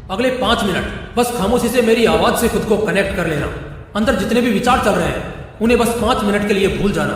अगले 5 मिनट बस खामोशी से मेरी आवाज से खुद को कनेक्ट कर लेना। अंदर जितने भी विचार चल रहे हैं उन्हें बस 5 मिनट के लिए भूल जाना।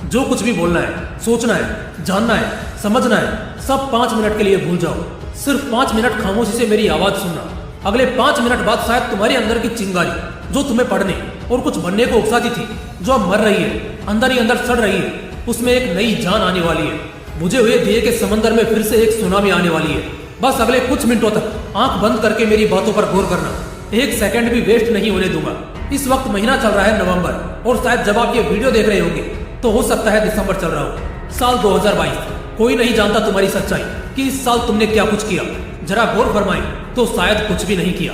जो कुछ भी बोलना है, सोचना है, जानना है, समझना है, सब 5 मिनट के लिए भूल जाओ। सिर्फ 5 मिनट खामोशी से मेरी आवाज सुनना। अगले 5 मिनट बाद शायद तुम्हारे अंदर की चिंगारी जो तुम्हें पढ़ने और कुछ बनने को उकसाती थी, जो अब मर रही है, अंदर ही अंदर सड़ रही है, उसमें एक नई जान आने वाली है। बुझे हुए दिए के समंदर में फिर से एक सुनामी आने वाली है। बस अगले कुछ मिनटों तक आंख बंद करके मेरी बातों पर गौर करना। 1 सेकंड भी वेस्ट नहीं होने दूंगा। इस वक्त महीना चल रहा है नवंबर, और शायद जब आप ये वीडियो देख रहे होंगे तो हो सकता है दिसंबर चल रहा हो। साल 2022। कोई नहीं जानता तुम्हारी सच्चाई कि इस साल तुमने क्या कुछ किया। जरा गौर फरमाए तो शायद कुछ भी नहीं किया।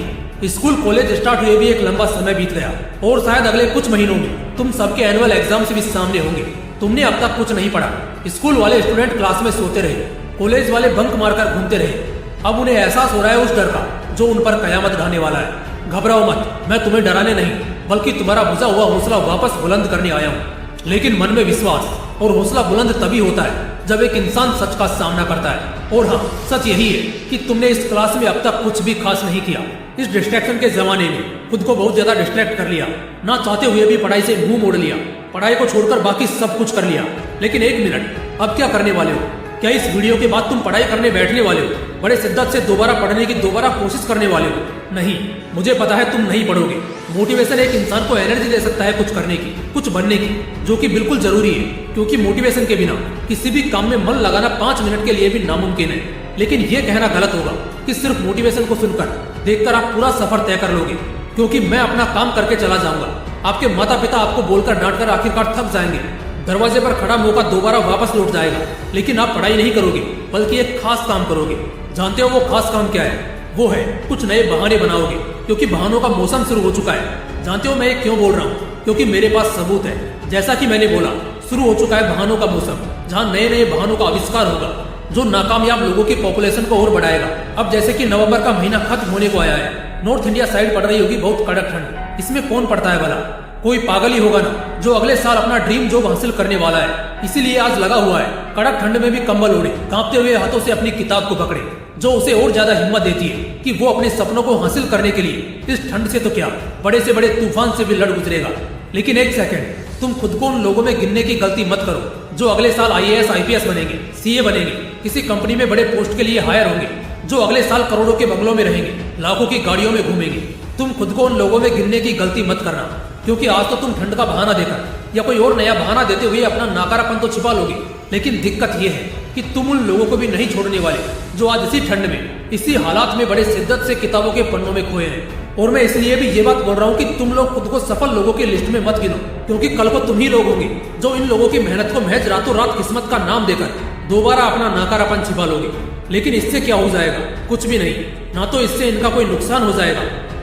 स्कूल कॉलेज स्टार्ट हुए भी एक लंबा समय बीत गया, और शायद अगले कुछ महीनों में तुम सबके एनुअल एग्जाम से भी सामने होंगे। तुमने अब तक कुछ नहीं पढ़ा। स्कूल वाले स्टूडेंट क्लास में सोते रहे, कॉलेज वाले बंक मारकर घूमते रहे। अब उन्हें एहसास हो रहा है उस डर का जो उन पर कयामत ढाने वाला है। घबराओ मत, मैं तुम्हें डराने नहीं बल्कि तुम्हारा बुझा हुआ हौसला वापस बुलंद करने आया हूँ। लेकिन मन में विश्वास और हौसला बुलंद तभी होता है जब एक इंसान सच का सामना करता है। और हाँ, सच यही है कि तुमने इस क्लास में अब तक कुछ भी खास नहीं किया। इस डिस्ट्रैक्शन के जमाने में खुद को बहुत ज्यादा डिस्ट्रैक्ट कर लिया। ना चाहते हुए भी पढ़ाई से मुंह मोड़ लिया। पढ़ाई को छोड़कर बाकी सब कुछ कर लिया। लेकिन 1 मिनट, अब क्या करने वाले हो? क्या इस वीडियो के बाद तुम पढ़ाई करने बैठने वाले हो? बड़े शिद्दत से दोबारा पढ़ने की दोबारा कोशिश करने वाले हो? नहीं, मुझे पता है तुम नहीं पढ़ोगे। मोटिवेशन एक इंसान को एनर्जी दे सकता है कुछ करने की, कुछ बनने की, जो कि बिल्कुल जरूरी है, क्योंकि मोटिवेशन के बिना किसी भी काम में मन लगाना 5 मिनट के लिए भी नामुमकिन है। लेकिन यह कहना गलत होगा कि सिर्फ मोटिवेशन को सुनकर देखकर आप पूरा सफर तय कर लोगे, क्योंकि मैं अपना काम करके चला जाऊंगा। आपके माता पिता आपको बोलकर डांटकर आखिरकार थक जाएंगे। दरवाजे पर खड़ा मौका दोबारा वापस लौट जाएगा। लेकिन आप पढ़ाई नहीं करोगे बल्कि एक खास काम करोगे। जानते हो वो खास काम क्या है? वो है कुछ नए बहाने बनाओगे, क्योंकि बहानों का मौसम शुरू हो चुका है। जानते हो मैं ये क्यों बोल रहा हूँ? क्योंकि मेरे पास सबूत है। जैसा कि मैंने बोला, शुरू हो चुका है बहानों का मौसम, जहाँ नए नए बहानों का आविष्कार होगा जो नाकामयाब लोगों की पॉपुलेशन को और बढ़ाएगा। अब जैसे कि नवंबर का महीना खत्म होने को आया है, नॉर्थ इंडिया साइड पड़ रही होगी बहुत कड़क ठंड। इसमें कौन पड़ता है भला? कोई पागल ही होगा ना जो अगले साल अपना ड्रीम जॉब हासिल करने वाला है। इसीलिए आज लगा हुआ है कड़क ठंड में भी कंबल ओढ़े, कांपते हुए हाथों से अपनी किताब को पकड़े, जो उसे और ज्यादा हिम्मत देती है कि वो अपने सपनों को हासिल करने के लिए इस ठंड से तो क्या, बड़े से बड़े तूफान से भी लड़ गुजरेगा। लेकिन 1 सेकंड, तुम खुद को उन लोगों में गिनने की गलती मत करो जो अगले साल IAS IPS बनेंगे, CA बनेंगे, किसी कंपनी में बड़े पोस्ट के लिए हायर होंगे, जो अगले साल करोड़ों के बंगलों में रहेंगे, लाखों की गाड़ियों में घूमेंगे। तुम खुद को उन लोगों में गिनने की गलती मत करना, क्योंकि आज तो तुम ठंड का बहाना देकर या कोई और नया बहाना देते हुए अपना नाकारापन तो छिपा लोगे। लेकिन दिक्कत यह है कि तुम उन लोगों को भी नहीं छोड़ने वाले जो आज इसी ठंड में, इसी हालात में बड़े शिद्दत से किताबों के पन्नों में खोए हैं। और मैं इसलिए भी ये बात बोल रहा हूँ कि तुम लोग खुद को सफल लोगों की लिस्ट में मत गिनो, क्योंकि कल को तुम ही लोग होंगे जो इन लोगों की मेहनत को महज रातों रात किस्मत का नाम देकर दोबारा अपना नाकारापन छिपा लोगे। लेकिन इससे क्या हो जाएगा? कुछ भी नहीं। ना तो इससे इनका कोई नुकसान हो जाएगा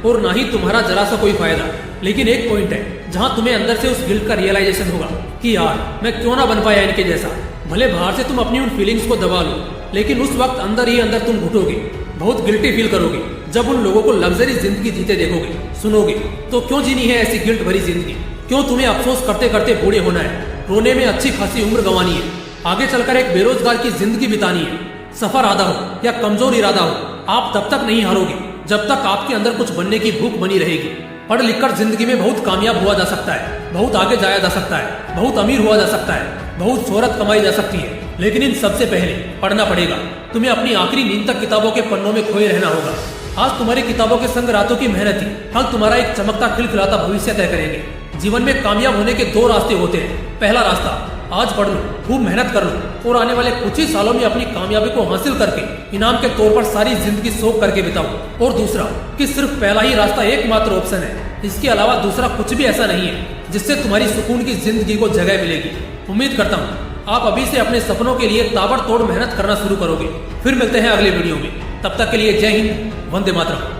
और ना ही तुम्हारा जरा सा कोई फायदा। लेकिन एक पॉइंट है जहां तुम्हें अंदर से उस गिल्ट का रियलाइजेशन होगा कि यार मैं क्यों ना बन पाया इनके जैसा। भले बाहर से तुम अपनी उन फीलिंग्स को दबा लो, लेकिन उस वक्त अंदर ही अंदर तुम घुटोगे, बहुत गिल्टी फील करोगे जब उन लोगों को लग्जरी जिंदगी जीते देखोगे, सुनोगे। तो क्यों जीनी है ऐसी गिल्ट भरी जिंदगी? क्यों तुम्हें अफसोस करते करते बूढ़े होना है? रोने में अच्छी खासी उम्र गंवानी है, आगे चलकर एक बेरोजगार की जिंदगी बितानी है। सफर आधा हो या कमजोर इरादा हो, आप तब तक नहीं हारोगे जब तक आपके अंदर कुछ बनने की भूख बनी रहेगी। पढ़ लिखकर जिंदगी में बहुत कामयाब हुआ जा सकता है, बहुत आगे जाया जा सकता है, बहुत अमीर हुआ जा सकता है, बहुत शोहरत कमाई जा सकती है। लेकिन इन सबसे पहले पढ़ना पड़ेगा। तुम्हें अपनी आखिरी नींद तक किताबों के पन्नों में खोए रहना होगा। आज तुम्हारी किताबों के संग रातों की मेहनत ही कल तुम्हारा एक चमकता खिलखिलाता भविष्य तय करेंगे। जीवन में कामयाब होने के 2 रास्ते होते हैं। पहला रास्ता, आज पढ़ लो, खूब मेहनत कर लो और आने वाले कुछ ही सालों में अपनी कामयाबी को हासिल करके इनाम के तौर पर सारी जिंदगी शौक करके बिताओ। और दूसरा कि सिर्फ पहला ही रास्ता एकमात्र ऑप्शन है, इसके अलावा दूसरा कुछ भी ऐसा नहीं है जिससे तुम्हारी सुकून की जिंदगी को जगह मिलेगी। उम्मीद करता हूँ आप अभी से अपने सपनों के लिए ताबड़तोड़ मेहनत करना शुरू करोगे। फिर मिलते हैं अगले वीडियो में, तब तक के लिए जय हिंद, वंदे मातरम।